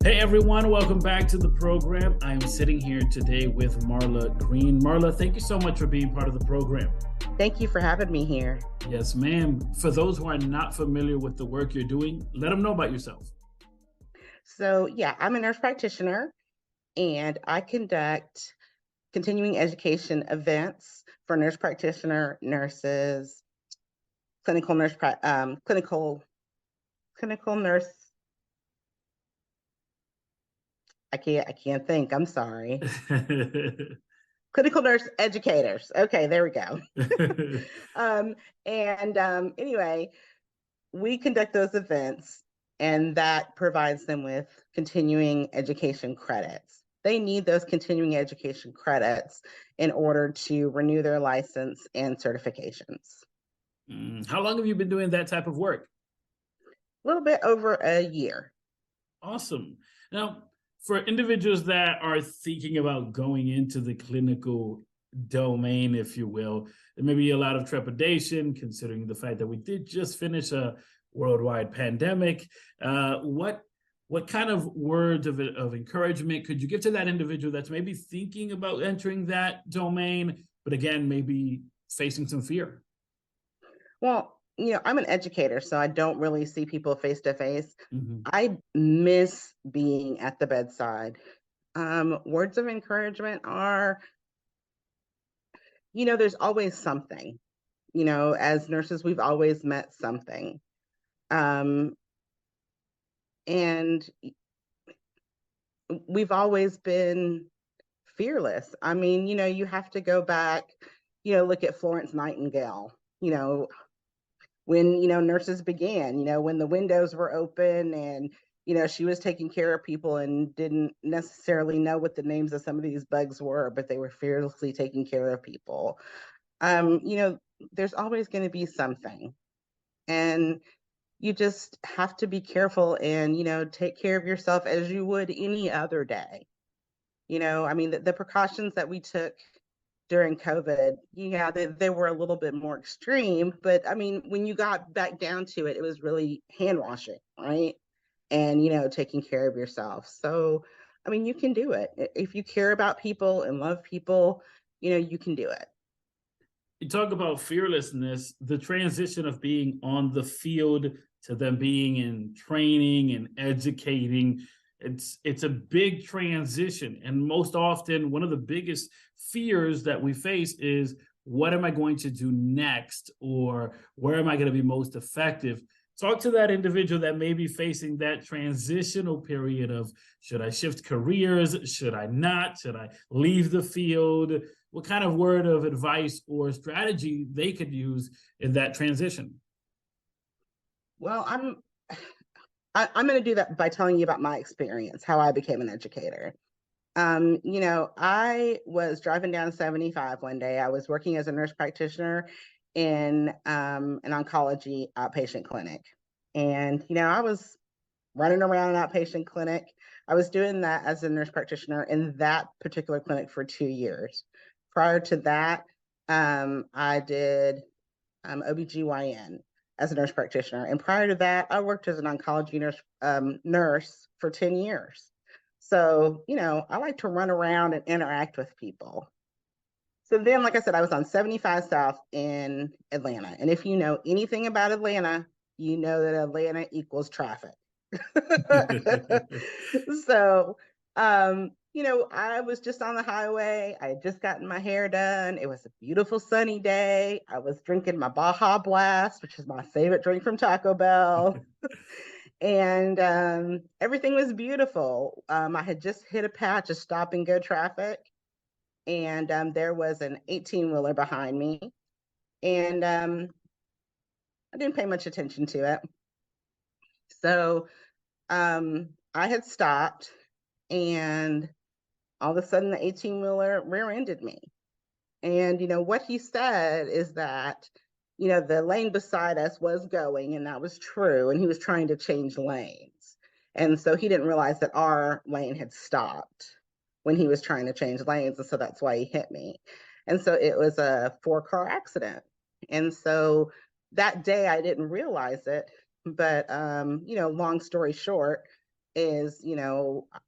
Hey everyone, welcome back to the program. I am sitting here today with Marla Green. Marla, thank you so much for being part of the program. Thank you for having me here. Yes, ma'am. For those who are not familiar with the work you're doing, let them know about yourself. So, yeah, I'm a nurse practitioner and I conduct continuing education events for nurse practitioner, nurses, clinical nurse, clinical nurse. I can't think. I'm sorry. Clinical nurse educators. Okay, there we go. um, anyway, we conduct those events, and that provides them with continuing education credits. They need those continuing education credits in order to renew their license and certifications. How long have you been doing that type of work? A little bit over a year. Awesome. Now, for individuals that are thinking about going into the clinical domain, if you will, there may be a lot of trepidation considering the fact that we did just finish a worldwide pandemic. What kind of words of encouragement could you give to that individual that's maybe thinking about entering that domain, but again, maybe facing some fear? Well, I'm an educator, so I don't really see people face to face. Mhm. I miss being at the bedside. Words of encouragement are, there's always something. As nurses, we've always met something. Um, and we've always been fearless. I mean, you have to go back, look at Florence Nightingale, when, nurses began, when the windows were open and, she was taking care of people and didn't necessarily know what the names of some of these bugs were, but they were fearlessly taking care of people. Um, you know, there's always going to be something. And you just have to be careful and, take care of yourself as you would any other day. I mean, the precautions that we took during COVID, yeah, they were a little bit more extreme, but I mean, when you got back down to it, it was really hand washing, right? And, taking care of yourself. So, I mean, you can do it. If you care about people and love people, you can do it. You talk about fearlessness, the transition of being on the field to them being in training and educating. It's a big transition. And most often, one of the biggest fears that we face is what am I going to do next? Or where am I going to be most effective? Talk to that individual that may be facing that transitional period of should I shift careers? Should I not? Should I leave the field? What kind of word of advice or strategy they could use in that transition? Well, I'm going to do that by telling you about my experience, how I became an educator. I was driving down 75 one day. I was working as a nurse practitioner in an oncology outpatient clinic. And, I was running around an outpatient clinic. I was doing that as a nurse practitioner in that particular clinic for 2 years. Prior to that, I did OBGYN as a nurse practitioner. And prior to that, I worked as an oncology nurse for 10 years. So, I like to run around and interact with people. So then, like I said, I was on 75 South in Atlanta. And if you know anything about Atlanta, you know that Atlanta equals traffic. So, I was just on the highway. I had just gotten my hair done. It was a beautiful sunny day. I was drinking my Baja Blast, which is my favorite drink from Taco Bell. And everything was beautiful. I had just hit a patch of stop and go traffic, and there was an 18-wheeler behind me. And I didn't pay much attention to it. So I had stopped, and all of a sudden the 18-wheeler rear-ended me. And what he said is that the lane beside us was going, and that was true, and he was trying to change lanes. And so he didn't realize that our lane had stopped when he was trying to change lanes, and so that's why he hit me. And so it was a 4-car accident. And so that day I didn't realize it, but long story short, is,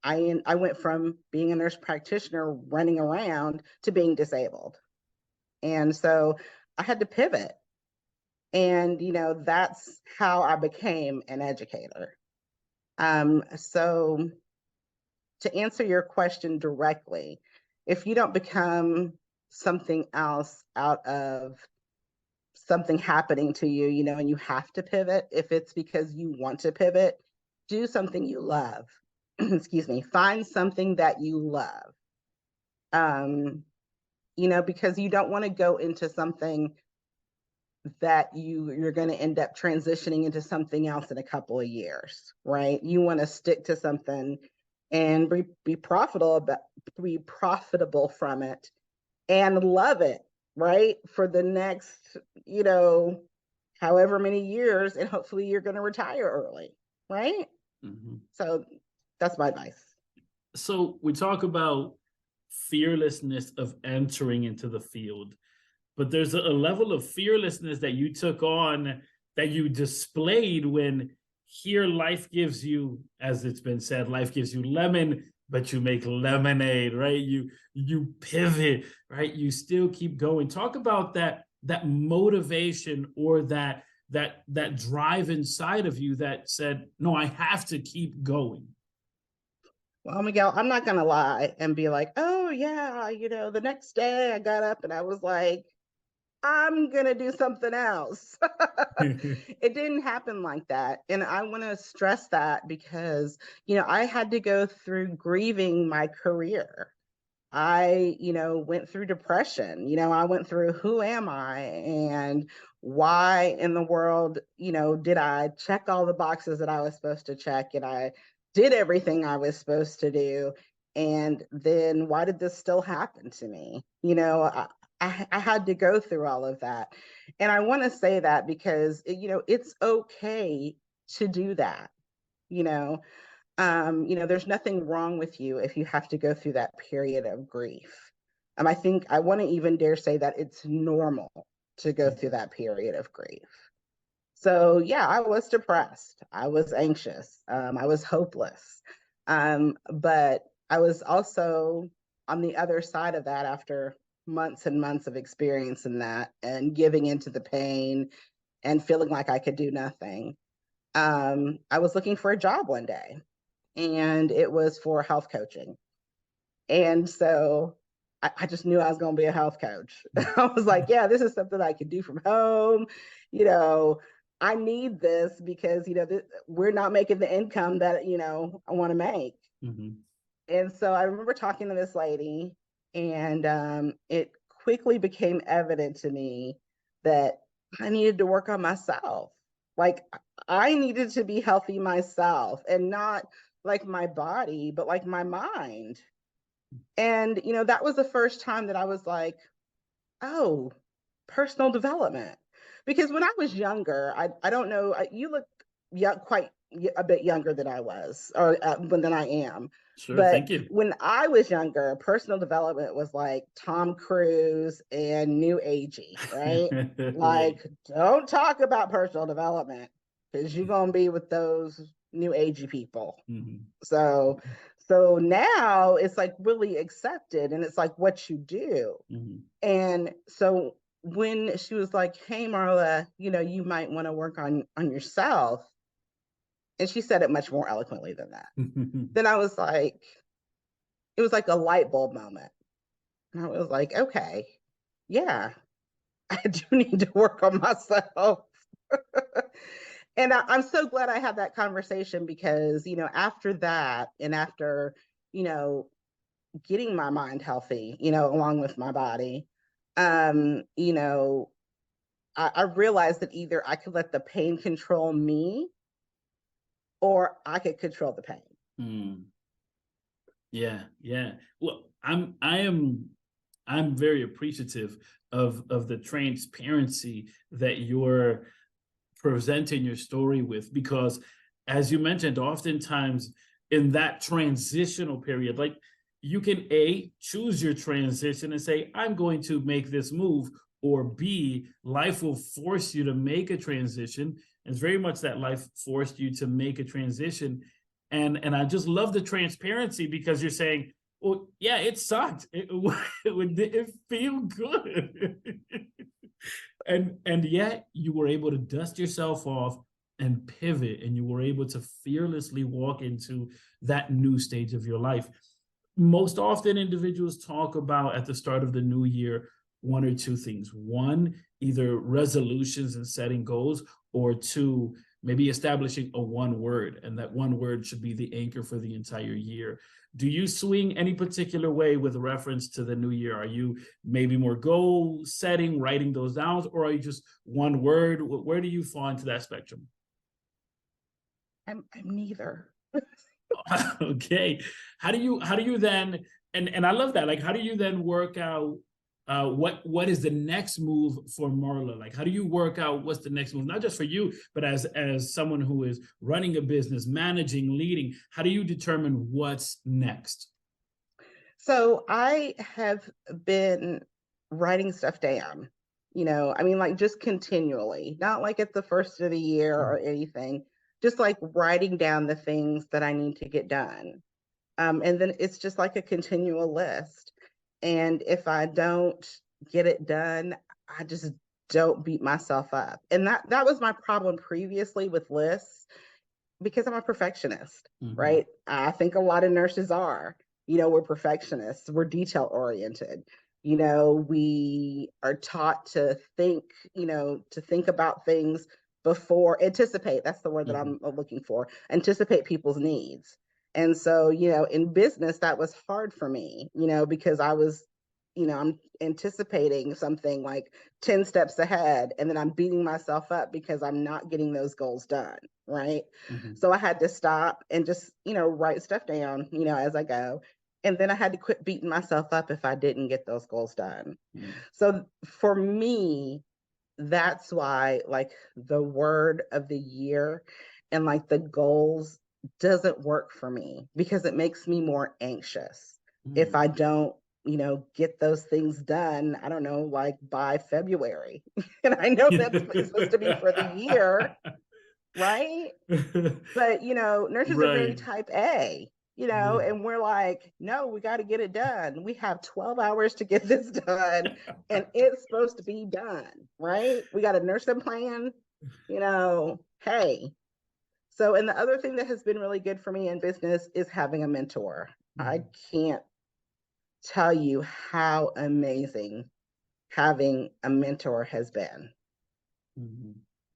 I went from being a nurse practitioner running around to being disabled. And so I had to pivot. And, that's how I became an educator. So to answer your question directly, if you don't become something else out of something happening to you, and you have to pivot, if it's because you want to pivot, do something you love. Excuse me, find something that you love. Because you don't want to go into something that you're going to end up transitioning into something else in a couple of years, right? You want to stick to something and be profitable from it and love it, right? For the next, however many years, and hopefully you're going to retire early, right? Mm-hmm. So that's my advice. So we talk about fearlessness of entering into the field, but there's a level of fearlessness that you took on, that you displayed when here life gives you, as it's been said, life gives you lemon, but you make lemonade, right? You pivot, right? You still keep going. Talk about that motivation, or that drive inside of you that said, no, I have to keep going. Well, Miguel, I'm not going to lie and be like, oh yeah, the next day I got up and I was like, I'm going to do something else. It didn't happen like that. And I want to stress that because, I had to go through grieving my career. I, went through depression. I went through who am I and why in the world, did I check all the boxes that I was supposed to check, and I did everything I was supposed to do. And then why did this still happen to me? I had to go through all of that. And I want to say that because, it's okay to do that. There's nothing wrong with you if you have to go through that period of grief. I think I want to even dare say that it's normal to go through that period of grief. So yeah, I was depressed. I was anxious. I was hopeless. But I was also on the other side of that after months and months of experience in that and giving into the pain and feeling like I could do nothing. I was looking for a job one day, and it was for health coaching. And so I just knew I was going to be a health coach. I was like, yeah, this is something I can do from home. I need this because, we're not making the income that, I want to make. Mm-hmm. And so I remember talking to this lady, and it quickly became evident to me that I needed to work on myself. Like, I needed to be healthy myself, and not like my body, but like my mind. And, that was the first time that I was like, oh, personal development. Because when I was younger, I don't know, you look quite a bit younger than I was, or than I am. Sure, but thank you. When I was younger, personal development was like Tom Cruise and New Agey, right? Like, don't talk about personal development because you're going to be with those New Agey people. Mm-hmm. So now it's like really accepted, and it's like what you do. Mm-hmm. And so when she was like, hey, Marla, you might want to work on yourself. And she said it much more eloquently than that. Then I was like, it was like a light bulb moment. And I was like, okay, yeah, I do need to work on myself. And I'm so glad I had that conversation because, after that, and after, getting my mind healthy, along with my body, I realized that either I could let the pain control me, or I could control the pain. Mm. Yeah. Well, I'm very appreciative of the transparency that you're presenting your story with, because as you mentioned, oftentimes in that transitional period, like, you can choose your transition and say, I'm going to make this move, or B, life will force you to make a transition. And it's very much that life forced you to make a transition, And I just love the transparency, because you're saying, well, yeah, it sucked. It didn't feel good. And yet you were able to dust yourself off and pivot, and you were able to fearlessly walk into that new stage of your life. Most often individuals talk about at the start of the new year, one or two things. One, either resolutions and setting goals, or two, maybe establishing a one word, and that one word should be the anchor for the entire year. Do you swing any particular way with reference to the new year? Are you maybe more goal setting, writing those down, or are you just one word? Where do you fall into that spectrum? I'm neither. Okay. How do you then, and I love that, like, how do you then work out what is the next move for Marla? Like, how do you work out what's the next move, not just for you, but as someone who is running a business, managing, leading? How do you determine what's next? So I have been writing stuff down, I mean, like, just continually, not like at the first of the year or anything, just like writing down the things that I need to get done. And then it's just like a continual list. And if I don't get it done, I just don't beat myself up. And that was my problem previously with lists, because I'm a perfectionist, right? I think a lot of nurses are. We're perfectionists, we're detail oriented. We are taught to think, to think about things before, anticipate. That's the word that I'm looking for. Anticipate people's needs. And so, in business, that was hard for me, because I was, I'm anticipating something like 10 steps ahead, and then I'm beating myself up because I'm not getting those goals done. Right. So I had to stop and just, write stuff down, as I go. And then I had to quit beating myself up if I didn't get those goals done. So for me, that's why, like, the word of the year and like the goals doesn't work for me, because it makes me more anxious if I don't, get those things done, I don't know, like by February. And I know that's supposed to be for the year, right? But, nurses are very type A, and we're like, no, we got to get it done. We have 12 hours to get this done, and it's supposed to be done, right? We got a nursing plan, hey. So, and the other thing that has been really good for me in business is having a mentor. I can't tell you how amazing having a mentor has been.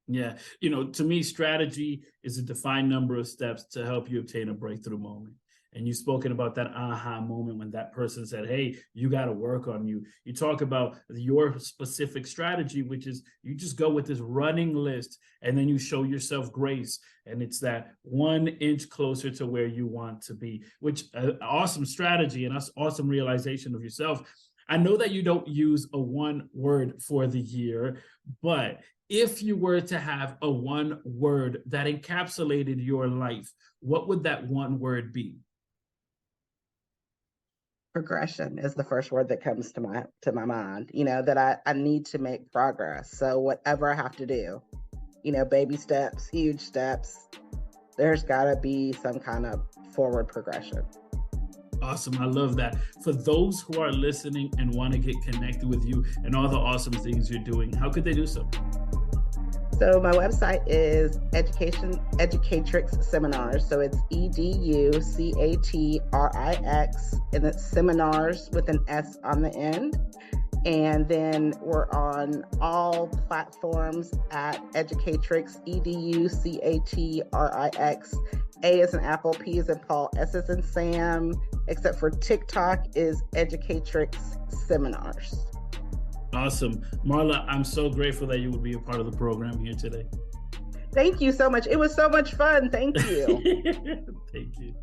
Yeah. To me, strategy is a defined number of steps to help you obtain a breakthrough moment. And you've spoken about that aha moment when that person said, hey, you got to work on you. You talk about your specific strategy, which is you just go with this running list, and then you show yourself grace. And it's that 1 inch closer to where you want to be, which awesome strategy and awesome realization of yourself. I know that you don't use a one word for the year, but if you were to have a one word that encapsulated your life, what would that one word be? Progression is the first word that comes to my mind, that I need to make progress. So whatever I have to do, baby steps, huge steps, there's got to be some kind of forward progression. Awesome. I love that. For those who are listening and want to get connected with you and all the awesome things you're doing, how could they do so? So my website is Educatrix Seminars. So it's EDUCATRIX, and it's seminars with an S on the end. And then we're on all platforms at Educatrix, EDUCATRIX. A is in Apple, P is in Paul, S is in Sam, except for TikTok is Educatrix Seminars. Awesome. Marla, I'm so grateful that you would be a part of the program here today. Thank you so much. It was so much fun. Thank you. Thank you.